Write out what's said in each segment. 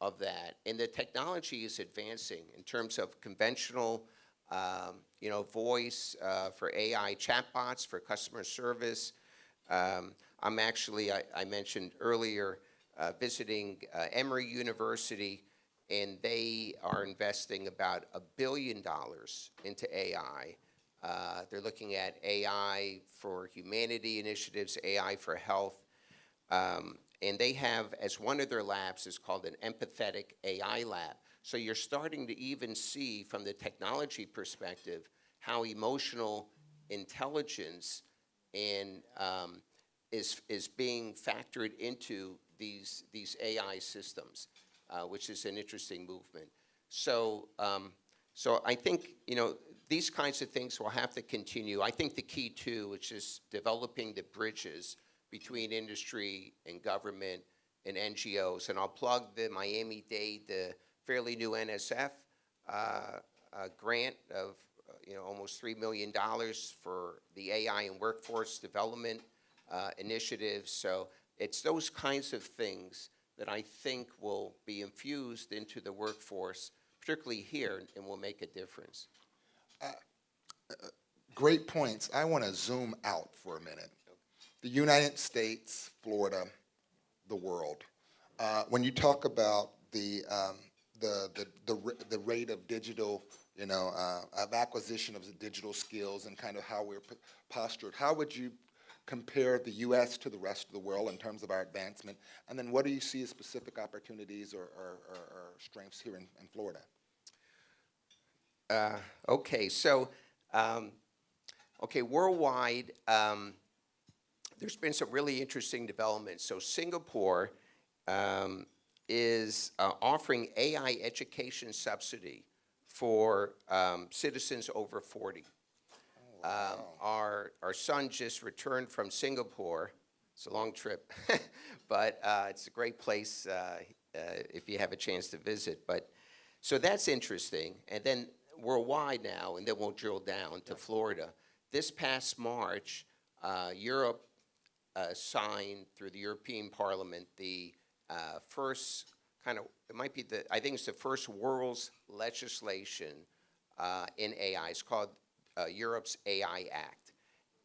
of that. And the technology is advancing in terms of conventional, voice for AI chatbots for customer service. I'm actually, I mentioned earlier, visiting Emory University, and they are investing about $1 billion into AI. They're looking at AI for humanity initiatives, AI for health. And they have, as one of their labs is called an empathetic AI lab. So you're starting to even see from the technology perspective how emotional intelligence and is being factored into these AI systems, which is an interesting movement. So so I think these kinds of things will have to continue. I think the key too, which is developing the bridges between industry and government and NGOs. And I'll plug the Miami-Dade, the fairly new NSF grant of almost $3 million for the AI and workforce development initiatives. So it's those kinds of things that I think will be infused into the workforce, particularly here, and will make a difference. Great points. I want to zoom out for a minute. The United States, Florida, the world. When you talk about the rate of digital, of acquisition of the digital skills and kind of how we're postured, how would you compare the U.S. to the rest of the world in terms of our advancement? And then what do you see as specific opportunities or strengths here in Florida? Okay, so, worldwide, there's been some really interesting developments. So Singapore is offering AI education subsidy for citizens over 40. Oh, wow. Our son just returned from Singapore. It's a long trip, but it's a great place if you have a chance to visit. But so that's interesting. And then worldwide now, and then we'll drill down to Florida. This past March, Europe signed through the European Parliament the first I think it's the first world's legislation in AI. It's called Europe's AI Act.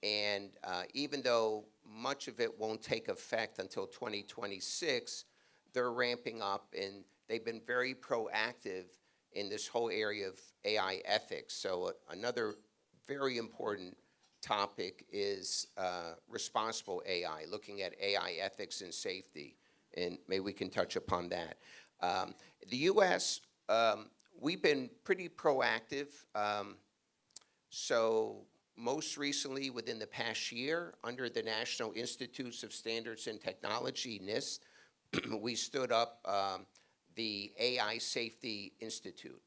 And even though much of it won't take effect until 2026, they're ramping up, and they've been very proactive in this whole area of AI ethics. So another very important topic is responsible AI, looking at AI ethics and safety, and maybe we can touch upon that. The U.S., we've been pretty proactive. So most recently, within the past year, under the National Institutes of Standards and Technology, NIST, we stood up the AI Safety Institute.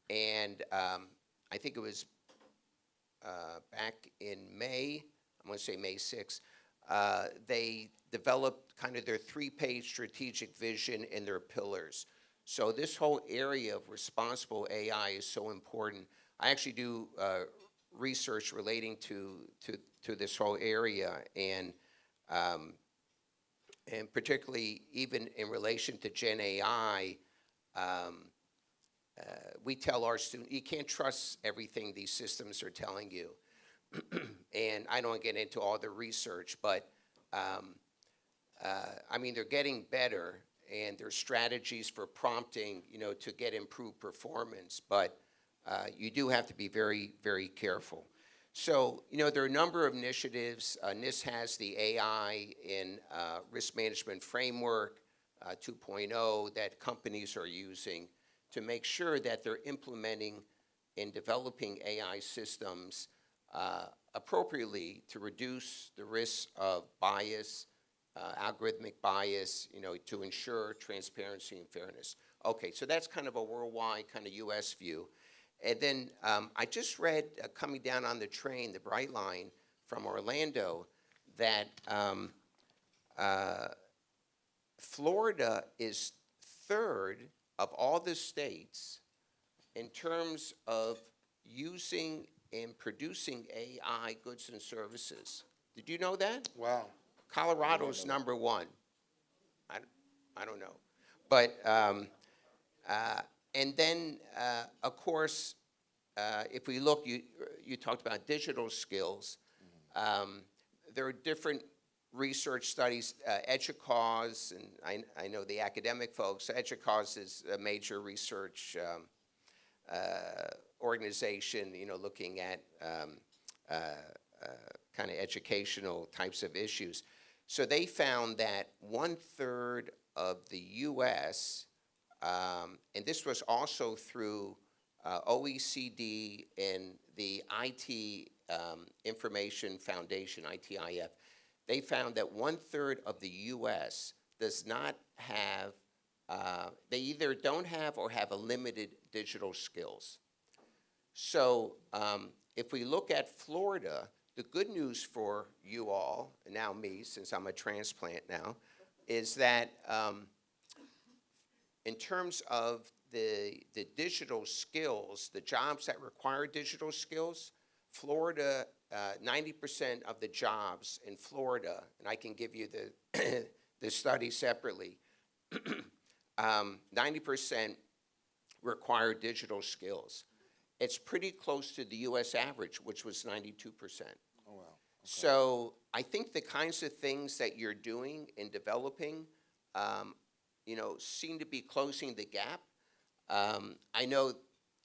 And I think it was back in May, I'm going to say May 6th, they developed kind of their 3-page strategic vision and their pillars. So this whole area of responsible AI is so important. I actually do research relating to this whole area, and particularly even in relation to Gen AI, we tell our students, you can't trust everything these systems are telling you. And I don't get into all the research, but I mean, they're getting better, and there's strategies for prompting, to get improved performance. But you do have to be very, very careful. So, there are a number of initiatives. NIST has the AI in Risk Management Framework 2.0 that companies are using to make sure that they're implementing and developing AI systems appropriately to reduce the risk of bias, algorithmic bias, to ensure transparency and fairness. Okay, so that's kind of a worldwide kind of U.S. view. And then I just read, coming down on the train, the Brightline from Orlando, that Florida is third of all the states in terms of using and producing AI goods and services. Did you know that? Wow. Colorado's number one. I don't know. But And then, of course, if we look, you talked about digital skills. There are different research studies, EDUCAUSE, and I know the academic folks. EDUCAUSE is a major research organization, looking at kind of educational types of issues. So they found that 1/3 of the U.S., and this was also through OECD and the IT Information Foundation, ITIF, they found that 1/3 of the U.S. does not have, they either don't have or have a limited digital skills. So if we look at Florida, the good news for you all, and now me, since I'm a transplant now, is that in terms of the digital skills, the jobs that require digital skills, Florida, 90% of the jobs in Florida, and I can give you the study separately, 90% require digital skills. It's pretty close to the U.S. average, which was 92%. Oh, wow. Okay. So I think the kinds of things that you're doing in developing, seem to be closing the gap. I know,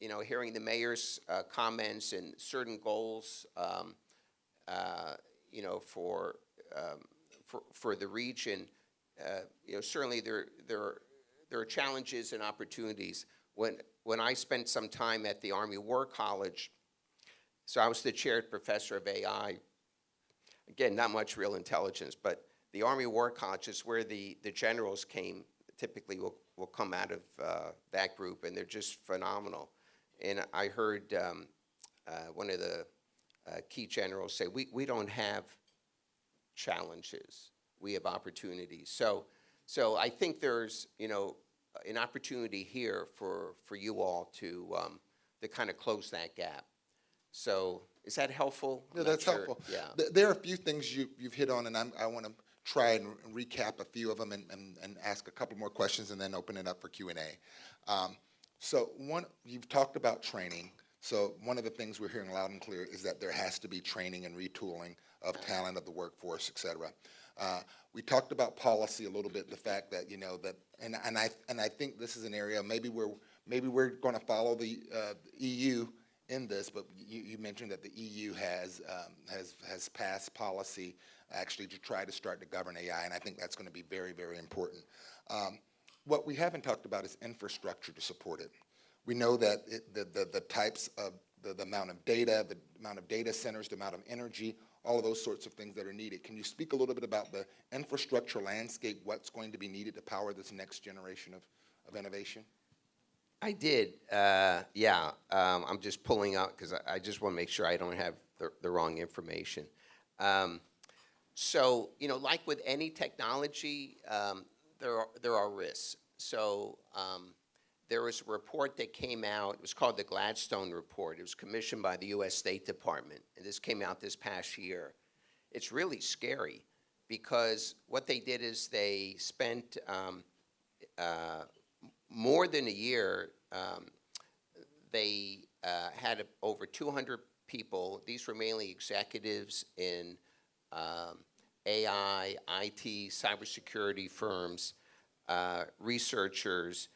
hearing the mayor's comments and certain goals, for the region, certainly there are challenges and opportunities. When I spent some time at the Army War College, so I was the chaired professor of AI. Again, not much real intelligence, but the Army War College is where the generals typically will come out of that group, and they're just phenomenal. And I heard one of the key generals say, we don't have challenges, we have opportunities. So I think there's, an opportunity here for you all to kind of close that gap. So is that helpful? Yeah, that's helpful. Yeah. There are a few things you've hit on, and I want to try and recap a few of them and ask a couple more questions and then open it up for Q&A. So you've talked about training. So one of the things we're hearing loud and clear is that there has to be training and retooling of talent of the workforce, et cetera. We talked about policy a little bit, the fact that, and I think this is an area, maybe we're going to follow the EU in this, but you mentioned that the EU has passed policy actually to try to start to govern AI, and I think that's going to be very, very important. What we haven't talked about is infrastructure to support it. We know that the types of the amount of data, the amount of data centers, the amount of energy, all of those sorts of things that are needed. Can you speak a little bit about the infrastructure landscape, what's going to be needed to power this next generation of innovation? I did, yeah. I'm just pulling out because I just want to make sure I don't have the wrong information. So, like with any technology, there are risks. So there was a report that came out, it was called the Gladstone Report. It was commissioned by the U.S. State Department, and this came out this past year. It's really scary because what they did is they spent more than a year. They had over 200 people. These were mainly executives in AI, IT, cybersecurity firms, researchers,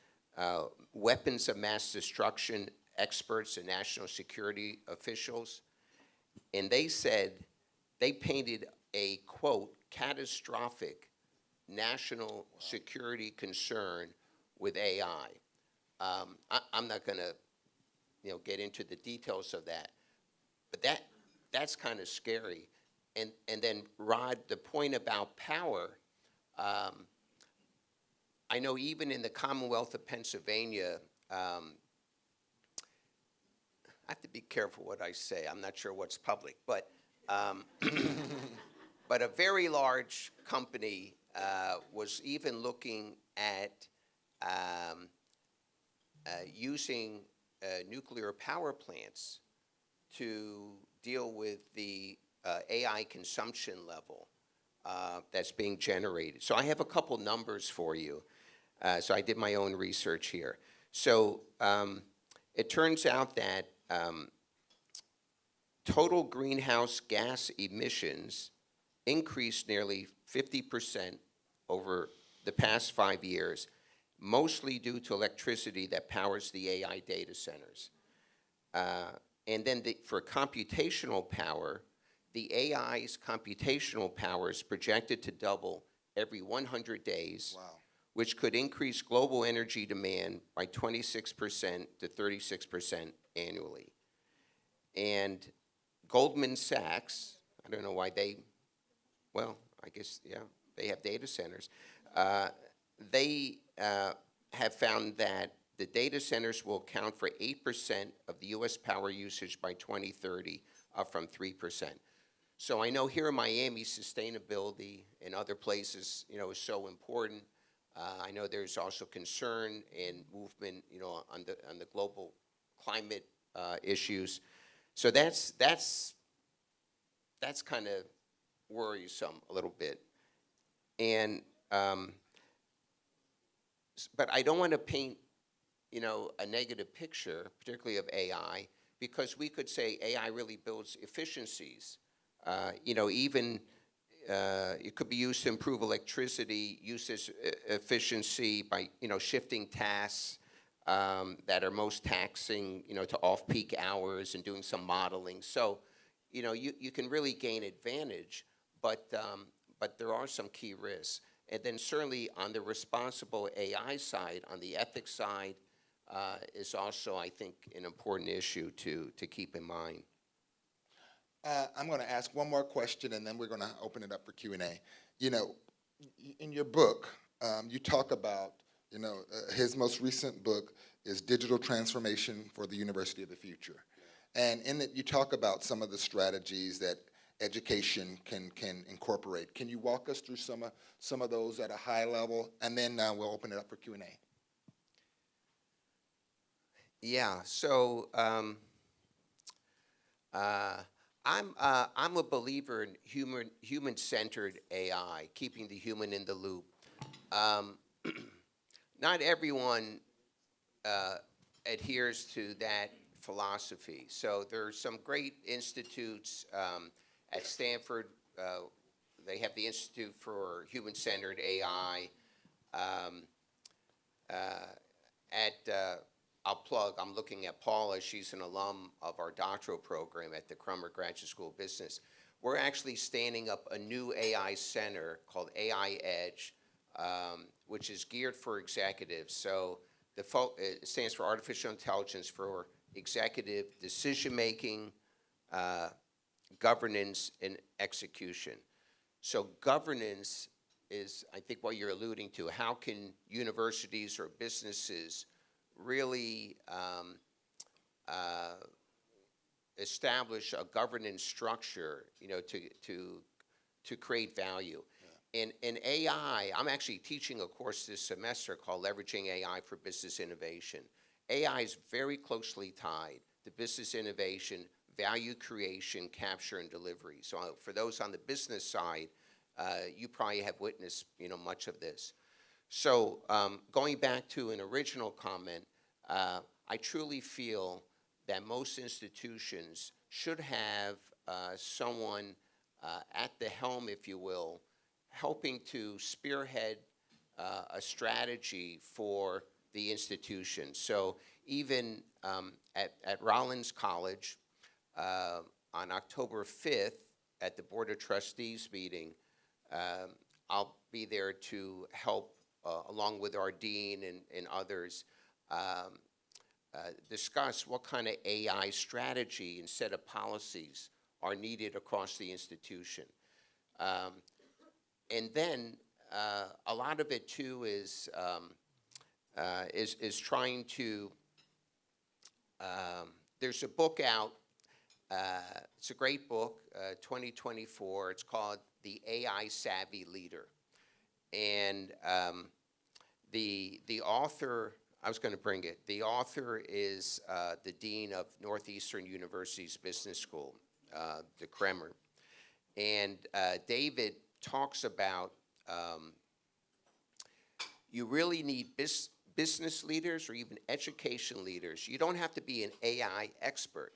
weapons of mass destruction experts and national security officials. And they said, they painted a, quote, catastrophic national security concern with AI. I'm not going to, get into the details of that, but that's kind of scary. And then, Rod, the point about power, I know even in the Commonwealth of Pennsylvania, I have to be careful what I say. I'm not sure what's public, but but a very large company was even looking at using nuclear power plants to deal with the AI consumption level that's being generated. So I have a couple numbers for you. So I did my own research here. So it turns out that total greenhouse gas emissions increased nearly 50% over the past 5 years, mostly due to electricity that powers the AI data centers. And then for computational power, the AI's computational power is projected to double every 100 days, Wow. which could increase global energy demand by 26% to 36% annually. And Goldman Sachs, I don't know why well, I guess, yeah, they have data centers. They have found that the data centers will account for 8% of the US power usage by 2030, up from 3%. So I know here in Miami, sustainability in other places, is so important. I know there's also concern and movement, on the global climate issues. So that's kind of worrisome a little bit. And but I don't want to paint, a negative picture, particularly of AI, because we could say AI really builds efficiencies. Even it could be used to improve electricity usage efficiency by, shifting tasks that are most taxing, to off-peak hours and doing some modeling. So, you can really gain advantage, but there are some key risks. And then certainly on the responsible AI side, on the ethics side, is also, I think, an important issue to keep in mind. I'm going to ask one more question, and then we're going to open it up for Q&A. In your book, you talk about, his most recent book is Digital Transformation for the University of the Future. And in it, you talk about some of the strategies that education can incorporate. Can you walk us through some of those at a high level, and then we'll open it up for Q&A. Yeah. So I'm a believer in human-centered AI, keeping the human in the loop. Not everyone adheres to that philosophy. So there are some great institutes at Stanford. They have the Institute for Human-Centered AI. I'm looking at Paula. She's an alum of our doctoral program at the Crummer Graduate School of Business. We're actually standing up a new AI center called AI Edge, which is geared for executives. So it stands for Artificial Intelligence for Executive Decision-Making, Governance, and Execution. So governance is, I think, what you're alluding to. How can universities or businesses really establish a governance structure, to create value? Yeah. In AI, I'm actually teaching a course this semester called Leveraging AI for Business Innovation. AI is very closely tied to business innovation, value creation, capture, and delivery. So for those on the business side, you probably have witnessed, much of this. So going back to an original comment, I truly feel that most institutions should have someone at the helm, if you will, helping to spearhead a strategy for the institution. So even at Rollins College, on October 5th, at the Board of Trustees meeting, I'll be there to help, along with our dean and others, discuss what kind of AI strategy and set of policies are needed across the institution. And then a lot of it too is trying to. There's a book out. It's a great book, 2024. It's called The AI Savvy Leader, and the author. I was going to bring it. The author is the dean of Northeastern University's Business School, the Kremer. And David talks about you really need business leaders or even education leaders, you don't have to be an AI expert,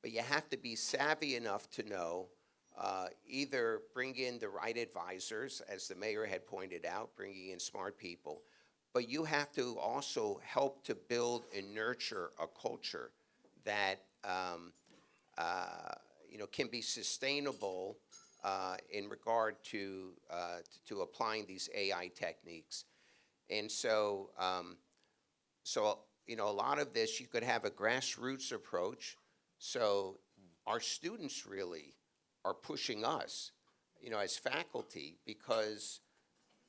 but you have to be savvy enough to know either bring in the right advisors, as the mayor had pointed out, bringing in smart people, but you have to also help to build and nurture a culture that can be sustainable in regard to applying these AI techniques. And so, a lot of this, you could have a grassroots approach. So our students really are pushing us, as faculty, because,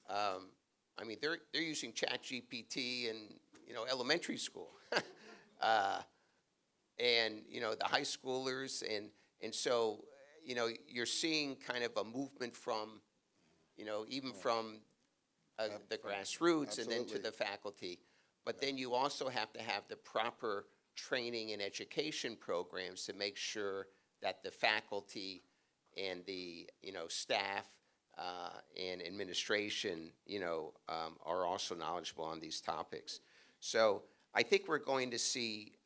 they're using ChatGPT in, elementary school. And, the high schoolers, and so, you're seeing kind of a movement from, even from the grassroots and then to the faculty. But then you also have to have the proper training and education programs to make sure that the faculty and the, staff and administration, are also knowledgeable on these topics. So I think we're going to see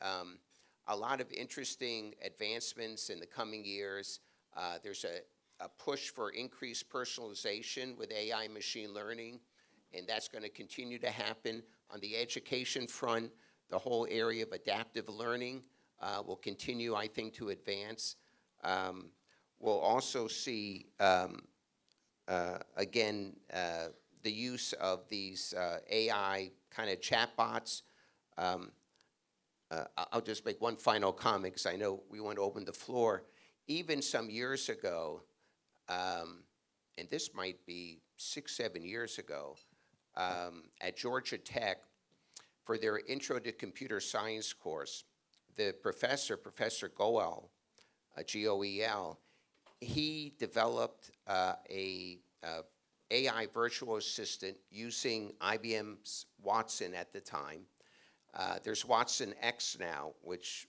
a lot of interesting advancements in the coming years. There's a push for increased personalization with AI machine learning, and that's going to continue to happen. On the education front, the whole area of adaptive learning will continue, I think, to advance. We'll also see, again, the use of these AI kind of chatbots. I'll just make one final comment because I know we want to open the floor. Even some years ago, and this might be 6-7 years ago, at Georgia Tech, for their Intro to Computer Science course, the Professor Goel, Goel, he developed a AI virtual assistant using IBM's Watson at the time. There's Watson X now, which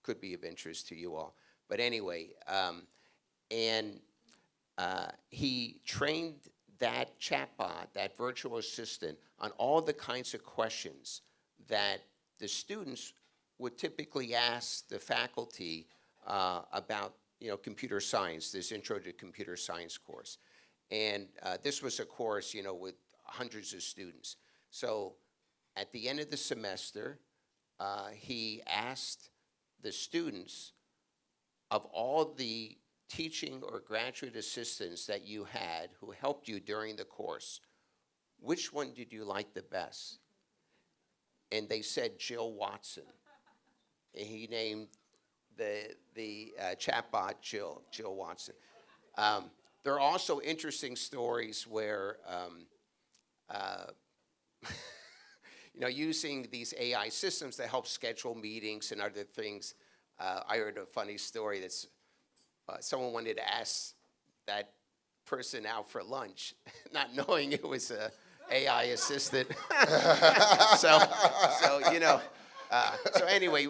could be of interest to you all. But anyway, he trained that chatbot, that virtual assistant, on all the kinds of questions that the students would typically ask the faculty about, computer science, this Intro to Computer Science course. And this was a course, with hundreds of students. So at the end of the semester, he asked the students, of all the teaching or graduate assistants that you had who helped you during the course, which one did you like the best? And they said Jill Watson. And he named the chatbot Jill Watson. There are also interesting stories where, using these AI systems to help schedule meetings and other things. I heard a funny story that's someone wanted to ask that person out for lunch, not knowing it was a AI assistant. so anyway,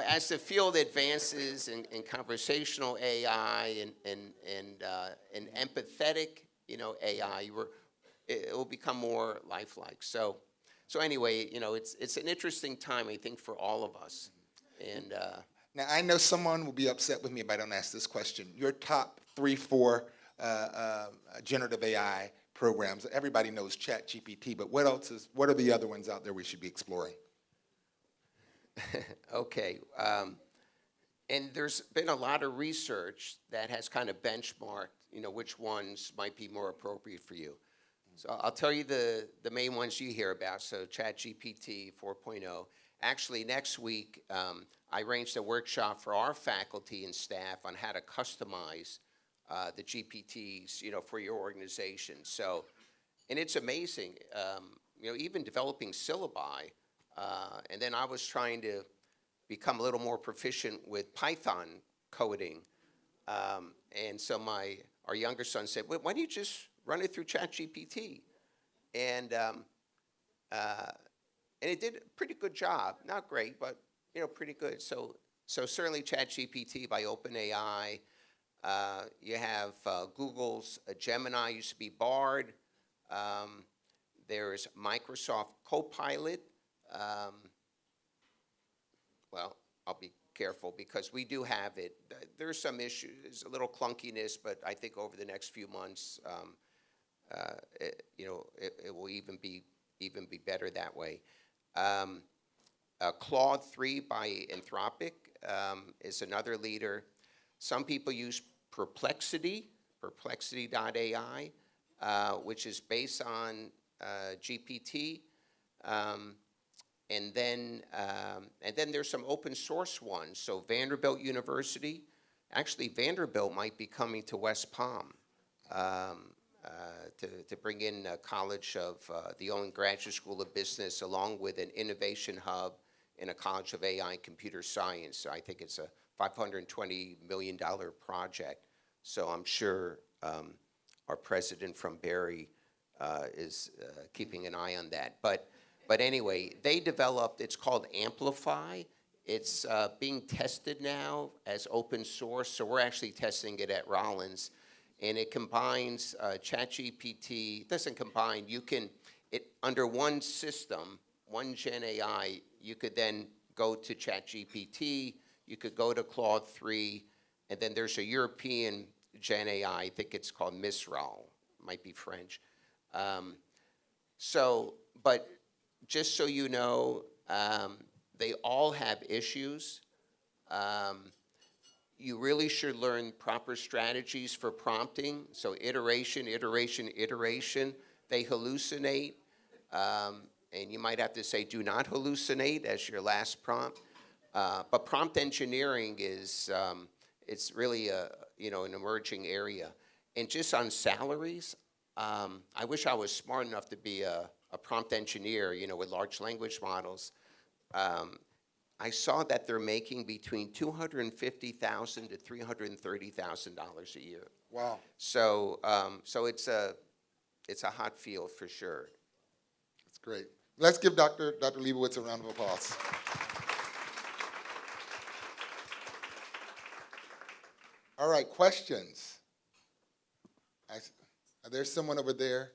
as the field advances in conversational AI and empathetic, AI, it will become more lifelike. So anyway, it's an interesting time, I think, for all of us. And now, I know someone will be upset with me if I don't ask this question. Your top 3-4 generative AI programs. Everybody knows ChatGPT, but what are the other ones out there we should be exploring? Okay. And there's been a lot of research that has kind of benchmarked, which ones might be more appropriate for you. So I'll tell you the main ones you hear about. So ChatGPT 4.0. Actually, next week, I arranged a workshop for our faculty and staff on how to customize the GPTs, for your organization. So, and it's amazing, even developing syllabi. And then I was trying to become a little more proficient with Python coding. And so our younger son said, "Why don't you just run it through ChatGPT?" And it did a pretty good job. Not great, but pretty good. So certainly ChatGPT by OpenAI. You have Google's Gemini, used to be Bard. There's Microsoft Copilot, um, well, I'll be careful because we do have it. There's some issues, a little clunkiness, but I think over the next few months, it will even be better that way. Um, Claude 3 by Anthropic is another leader. Some people use Perplexity, perplexity.ai, which is based on GPT. Um, and then there's some open source ones. So Vanderbilt University, actually Vanderbilt might be coming to West Palm to bring in a college of the own Graduate School of Business along with an innovation hub in a College of AI and Computer Science. So I think it's a $520 million project. So I'm sure our president from Barry is keeping an eye on that. But anyway, they developed, it's called Amplify. It's being tested now as open source, so we're actually testing it at Rollins. And it combines ChatGPT, it doesn't combine, under one system, one Gen AI, you could then go to ChatGPT, you could go to Claude 3, and then there's a European Gen AI, I think it's called Mistral, might be French. But just so you know, they all have issues. You really should learn proper strategies for prompting. So iteration, iteration, iteration. They hallucinate. And you might have to say, do not hallucinate as your last prompt. But prompt engineering is, it's really an emerging area. And just on salaries, I wish I was smart enough to be a prompt engineer, with large language models. I saw that they're making between $250,000 to $330,000 a year. Wow. So it's a hot field for sure. That's great. Let's give Dr. Leibowitz a round of applause. All right, questions? There's someone over there.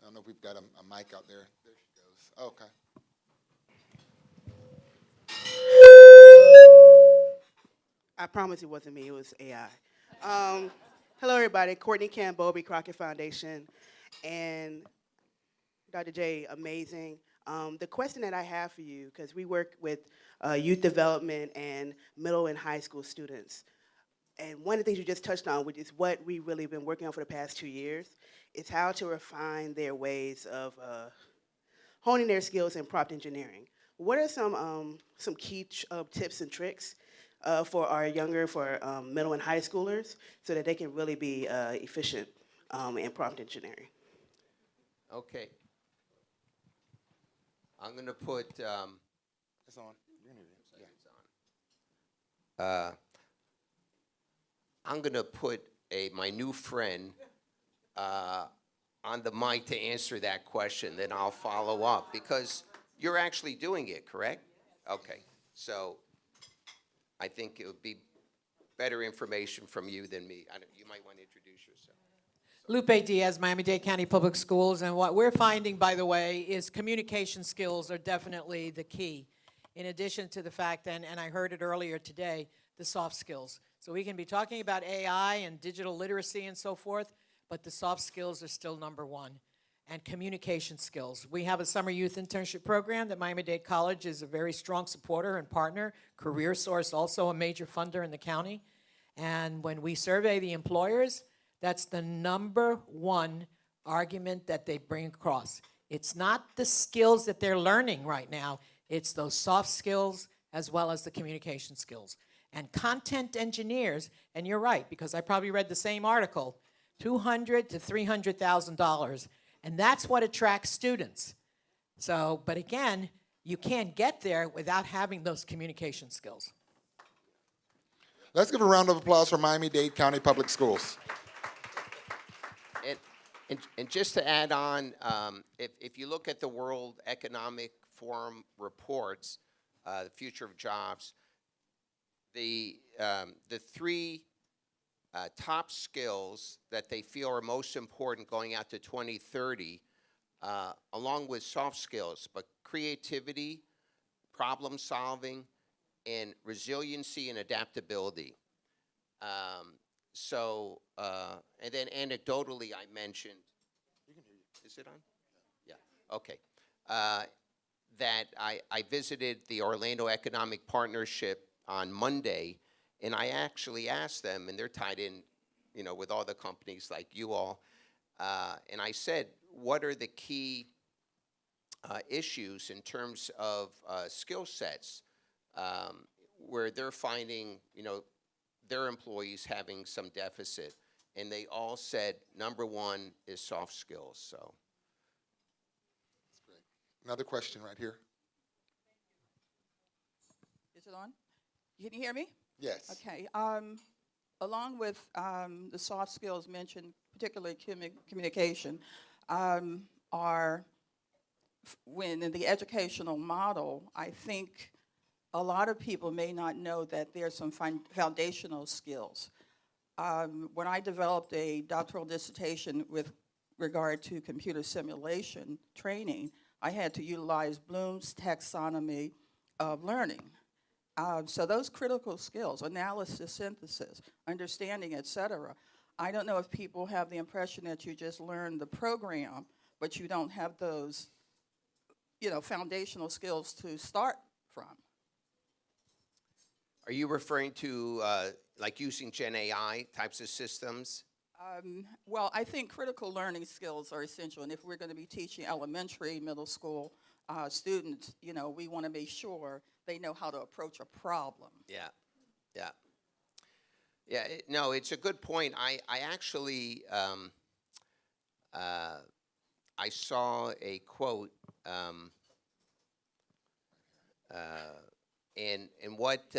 I don't know if we've got a mic out there. There she goes. Oh, okay. I promise it wasn't me, it was AI. Hello, everybody. Courtney Camp, Bobby Crockett Foundation. And Dr. J, amazing. The question that I have for you, because we work with youth development and middle and high school students. And one of the things you just touched on, which is what we've really been working on for the past 2 years, is how to refine their ways of honing their skills in prompt engineering. What are some key tips and tricks for our middle and high schoolers so that they can really be efficient in prompt engineering? Okay. I'm going to put. It's on. Yeah. I'm going to put my new friend on the mic to answer that question. Then I'll follow up because you're actually doing it, correct? Okay. So I think it would be better information from you than me. You might want to introduce yourself. Lupe Diaz, Miami-Dade County Public Schools, and what we're finding, by the way, is communication skills are definitely the key, in addition to the fact, and I heard it earlier today, the soft skills. So we can be talking about AI and digital literacy and so forth, but the soft skills are still number one, and communication skills. We have a summer youth internship program that Miami-Dade College is a very strong supporter and partner. CareerSource, also a major funder in the county. And when we survey the employers, that's the number one argument that they bring across. It's not the skills that they're learning right now, it's those soft skills as well as the communication skills. And content engineers, and you're right, because I probably read the same article, $200,000 to $300,000, and that's what attracts students. So, but again, you can't get there without having those communication skills. Let's give a round of applause for Miami-Dade County Public Schools. And just to add on, if you look at the World Economic Forum reports, the future of jobs, the three top skills that they feel are most important going out to 2030, along with soft skills, but creativity, problem solving, and resiliency and adaptability. And then anecdotally, I mentioned, is it on? Yeah, okay. That I visited the Orlando Economic Partnership on Monday, and I actually asked them, and they're tied in, with all the companies like you all, and I said, what are the key issues in terms of skill sets where they're finding, their employees having some deficit? And they all said, number one is soft skills, so. That's great. Another question right here. Is it on? Can you hear me? Yes. Okay. Along with the soft skills mentioned, particularly communication, when in the educational model, I think a lot of people may not know that there's some foundational skills. When I developed a doctoral dissertation with regard to computer simulation training, I had to utilize Bloom's taxonomy of learning. So those critical skills, analysis, synthesis, understanding, et cetera, I don't know if people have the impression that you just learn the program, but you don't have those, foundational skills to start from. Are you referring to like using Gen AI types of systems? Well, I think critical learning skills are essential, and if we're going to be teaching elementary, middle school students, we want to make sure they know how to approach a problem. Yeah, yeah. Yeah, no, it's a good point. I actually, I saw a quote, and what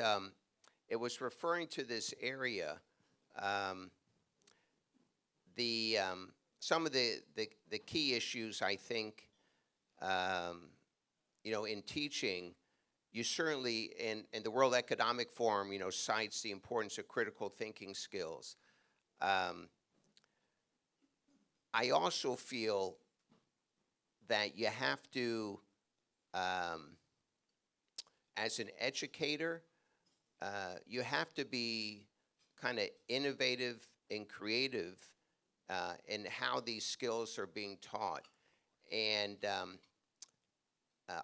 it was referring to this area. Some of the key issues, I think, in teaching, you certainly, and the World Economic Forum, cites the importance of critical thinking skills. I also feel that you have to, as an educator, you have to be kind of innovative and creative in how these skills are being taught. And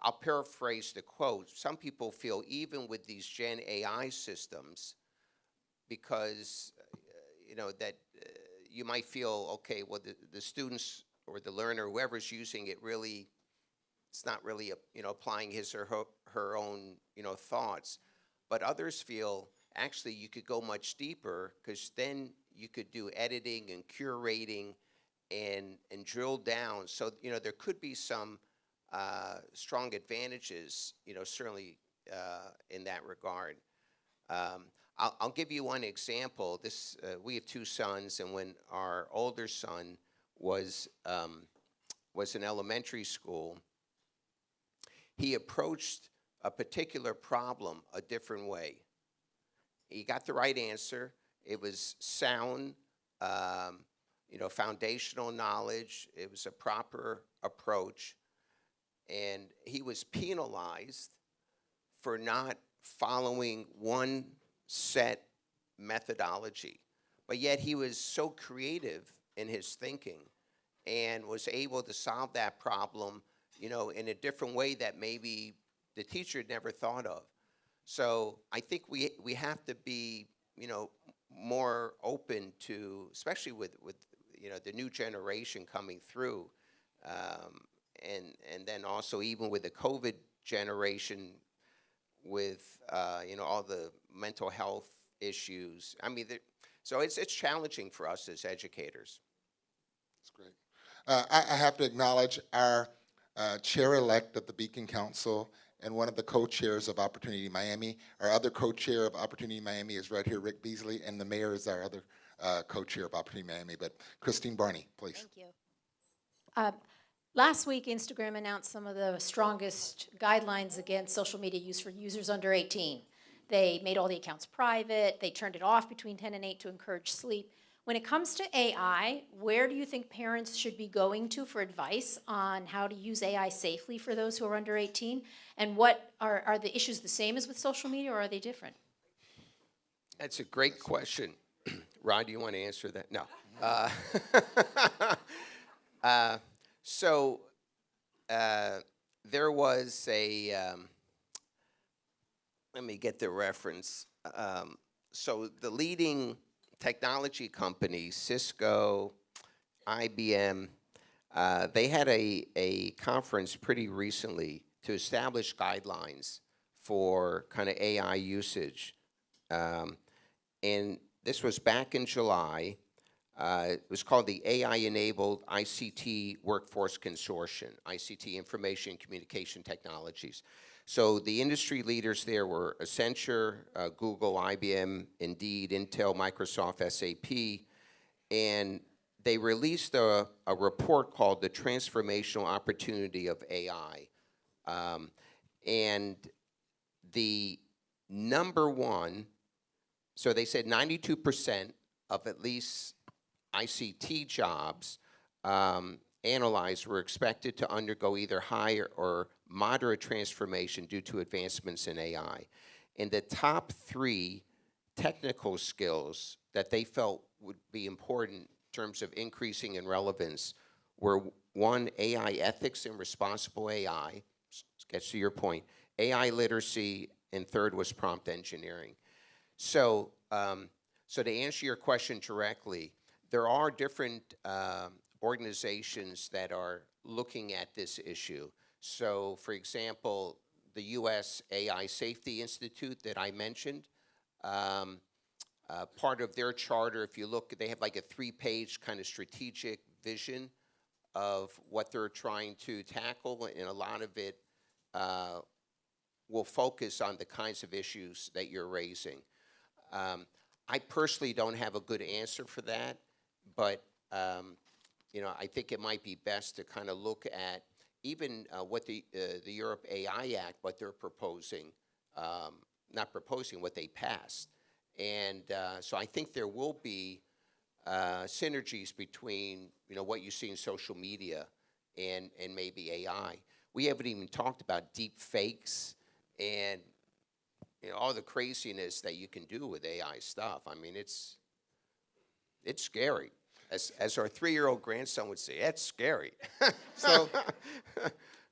I'll paraphrase the quote. Some people feel even with these Gen AI systems, because, that you might feel, okay, well, the students or the learner, whoever's using it, really, it's not really, applying his or her own, thoughts. But others feel, actually, you could go much deeper, because then you could do editing and curating and drill down. So, there could be some strong advantages, certainly in that regard. I'll give you one example. We have two sons, and when our older son was in elementary school, he approached a particular problem a different way. He got the right answer. It was sound, foundational knowledge. It was a proper approach. And he was penalized for not following one set methodology. But yet he was so creative in his thinking and was able to solve that problem, in a different way that maybe the teacher had never thought of. So I think we have to be, more open to, especially with the new generation coming through, and then also even with the COVID generation, with all the mental health issues. I mean, so it's challenging for us as educators. That's great. I have to acknowledge our chair-elect of the Beacon Council and one of the co-chairs of Opportunity Miami. Our other co-chair of Opportunity Miami is right here, Rick Beasley, and the mayor is our other co-chair of Opportunity Miami. But Christine Barney, please. Thank you. Last week, Instagram announced some of the strongest guidelines against social media use for users under 18. They made all the accounts private. They turned it off between 10 and 8 to encourage sleep. When it comes to AI, where do you think parents should be going to for advice on how to use AI safely for those who are under 18? And what are the issues the same as with social media, or are they different? That's a great question. Rod, do you want to answer that? No. So there was let me get the reference. So the leading technology companies, Cisco, IBM, they had a conference pretty recently to establish guidelines for kind of AI usage. And this was back in July. It was called the AI-Enabled ICT Workforce Consortium, ICT, Information and Communication Technologies. So the industry leaders there were Accenture, Google, IBM, Indeed, Intel, Microsoft, SAP, and they released a report called The Transformational Opportunity of AI. And the number one, so they said 92% of at least ICT jobs analyzed were expected to undergo either high or moderate transformation due to advancements in AI. And the top 3 technical skills that they felt would be important in terms of increasing in relevance were 1, AI ethics and responsible AI, gets to your point, AI literacy, and 3rd was prompt engineering. So, so to answer your question directly, there are different organizations that are looking at this issue. So, for example, the U.S. AI Safety Institute that I mentioned, part of their charter, if you look, they have like a 3-page kind of strategic vision of what they're trying to tackle, and a lot of it will focus on the kinds of issues that you're raising. I personally don't have a good answer for that, but you know, I think it might be best to kind of look at even what the Europe AI Act, what they're proposing, not proposing, what they passed. And so I think there will be synergies between, you know, what you see in social media and maybe AI. We haven't even talked about deep fakes and, you know, all the craziness that you can do with AI stuff. I mean, it's scary. As our 3-year-old grandson would say, it's scary.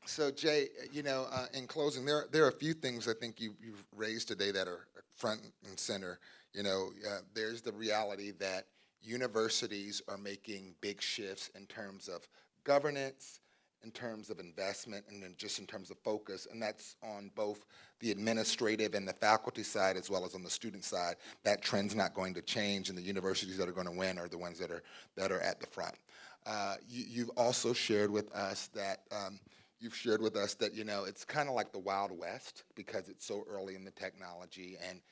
So Jay, you know, in closing, there are a few things I think you've raised today that are front and center. You know, there's the reality that universities are making big shifts in terms of governance, in terms of investment, and then just in terms of focus, and that's on both the administrative and the faculty side as well as on the student side. That trend's not going to change, and the universities that are going to win are the ones that are at the front. You've also shared with us that you know, it's kind of like the Wild West because it's so early in the technology and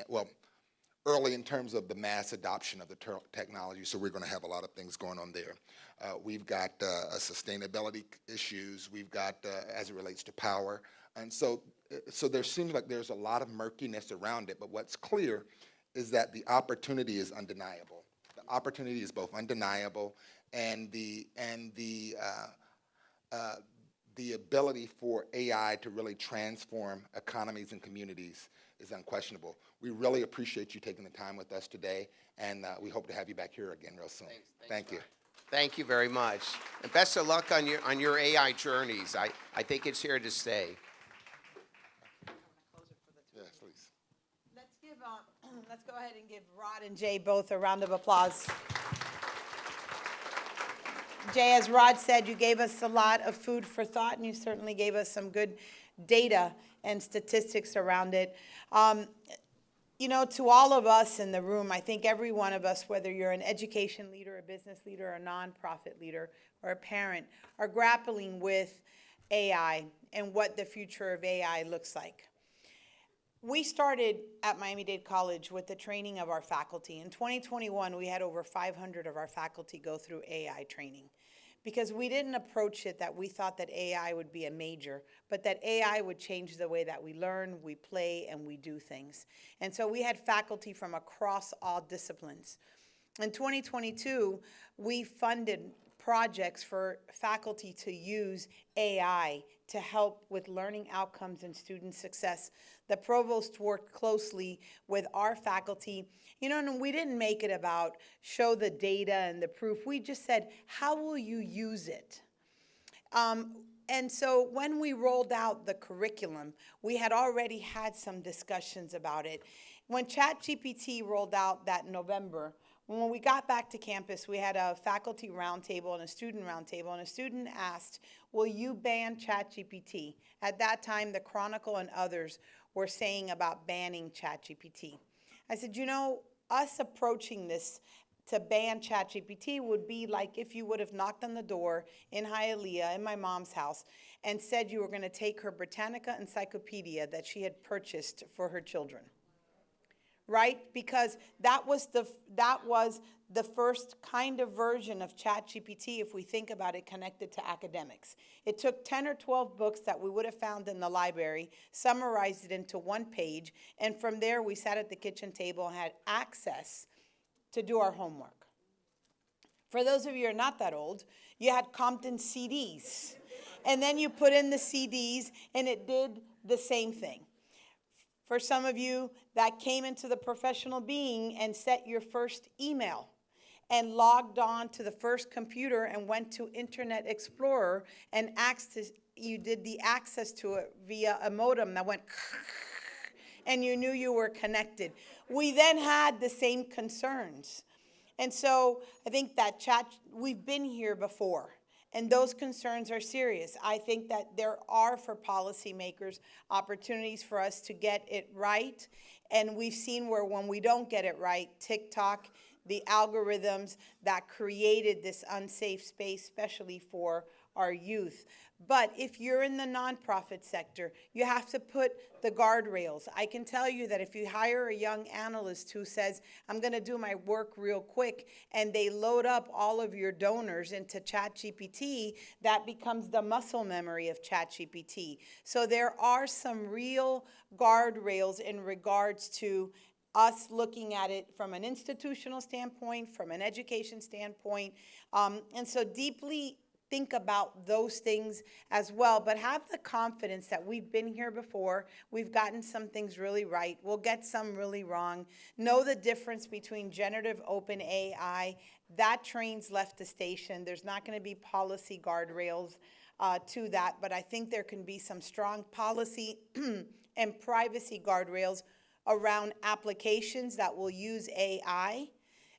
well, early in terms of the mass adoption of the technology, so we're going to have a lot of things going on there. We've got sustainability issues. We've got, as it relates to power. And so there seems like there's a lot of murkiness around it, but what's clear is that the opportunity is undeniable. The opportunity is both undeniable and the ability for AI to really transform economies and communities is unquestionable. We really appreciate you taking the time with us today, and we hope to have you back here again real soon. Thank you. Thank you very much. And best of luck on your AI journeys. I think it's here to stay. Yes, please. Let's go ahead and give Rod and Jay both a round of applause. Jay, as Rod said, you gave us a lot of food for thought, and you certainly gave us some good data and statistics around it. You know, to all of us in the room, I think every one of us, whether you're an education leader, a business leader, a nonprofit leader, or a parent, are grappling with AI and what the future of AI looks like. We started at Miami-Dade College with the training of our faculty. In 2021, we had over 500 of our faculty go through AI training because we didn't approach it that we thought that AI would be a major, but that AI would change the way that we learn, we play, and we do things. And so we had faculty from across all disciplines. In 2022, we funded projects for faculty to use AI to help with learning outcomes and student success. The provost worked closely with our faculty. You know, and we didn't make it about show the data and the proof. We just said, how will you use it? And so when we rolled out the curriculum, we had already had some discussions about it. When ChatGPT rolled out that November, when we got back to campus, we had a faculty roundtable and a student roundtable, and a student asked, will you ban ChatGPT? At that time, the Chronicle and others were saying about banning ChatGPT. I said, you know, us approaching this to ban ChatGPT would be like if you would have knocked on the door in Hialeah, in my mom's house, and said you were going to take her Britannica encyclopedia that she had purchased for her children. Right? Because that was the first kind of version of ChatGPT, if we think about it, connected to academics. It took 10 or 12 books that we would have found in the library, summarized it into one page, and from there we sat at the kitchen table and had access to do our homework. For those of you who are not that old, you had Compton CDs. And then you put in the CDs and it did the same thing. For some of you that came into the professional being and set your first email and logged on to the first computer and went to Internet Explorer and you did the access to it via a modem that went and you knew you were connected. We then had the same concerns. And so I think that we've been here before, and those concerns are serious. I think that there are, for policymakers, opportunities for us to get it right. And we've seen where when we don't get it right, TikTok, the algorithms that created this unsafe space, especially for our youth. But if you're in the nonprofit sector, you have to put the guardrails. I can tell you that if you hire a young analyst who says, I'm going to do my work real quick, and they load up all of your donors into ChatGPT, that becomes the muscle memory of ChatGPT. So there are some real guardrails in regards to us looking at it from an institutional standpoint, from an education standpoint, and so deeply think about those things as well, but have the confidence that we've been here before. We've gotten some things really right. We'll get some really wrong. Know the difference between generative open AI. That train's left the station. There's not going to be policy guardrails to that, but I think there can be some strong policy and privacy guardrails around applications that will use AI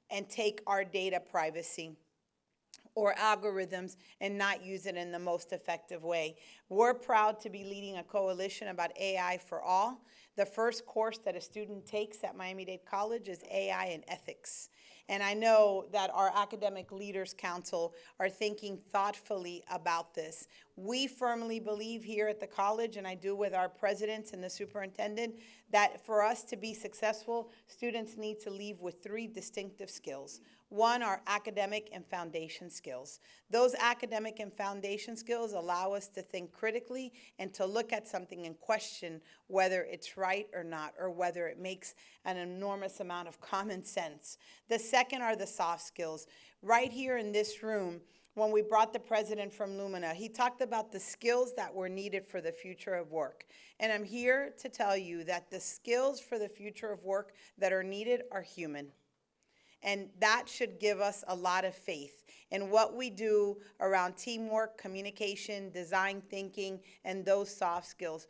and take our data privacy or algorithms and not use it in the most effective way. We're proud to be leading a coalition about AI for all. The first course that a student takes at Miami-Dade College is AI and ethics. And I know that our Academic Leaders Council are thinking thoughtfully about this. We firmly believe here at the college, and I do with our presidents and the superintendent, that for us to be successful, students need to leave with 3 distinctive skills. One are academic and foundation skills. Those academic and foundation skills allow us to think critically and to look at something and question whether it's right or not, or whether it makes an enormous amount of common sense. The second are the soft skills. Right here in this room, when we brought the president from Lumina, he talked about the skills that were needed for the future of work. And I'm here to tell you that the skills for the future of work that are needed are human. And that should give us a lot of faith in what we do around teamwork, communication, design thinking, and those soft skills.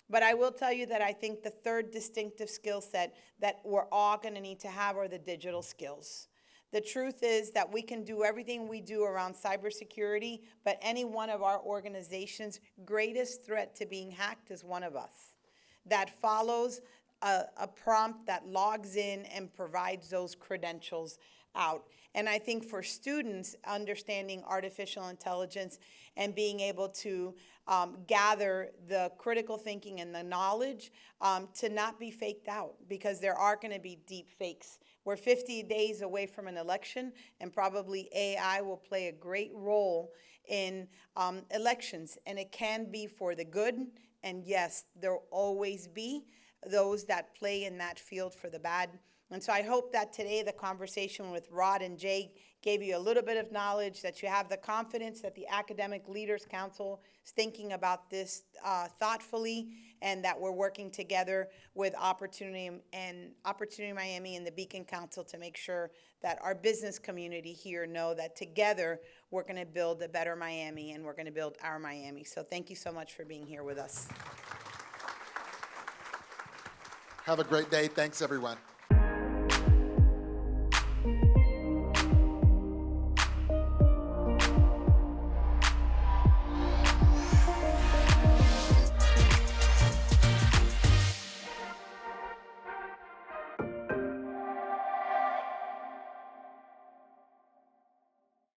But I will tell you that I think the third distinctive skill set that we're all going to need to have are the digital skills. The truth is that we can do everything we do around cybersecurity, but any one of our organizations' greatest threat to being hacked is one of us that follows a prompt that logs in and provides those credentials out. And I think for students, understanding artificial intelligence and being able to gather the critical thinking and the knowledge to not be faked out, because there are going to be deep fakes. We're 50 days away from an election, and probably AI will play a great role in elections. And it can be for the good, and yes, there will always be those that play in that field for the bad. And so I hope that today the conversation with Rod and Jay gave you a little bit of knowledge, that you have the confidence that the Academic Leaders Council is thinking about this thoughtfully, and that we're working together with Opportunity Miami and the Beacon Council to make sure that our business community here know that together we're going to build a better Miami, and we're going to build our Miami. So thank you so much for being here with us. Have a great day. Thanks, everyone.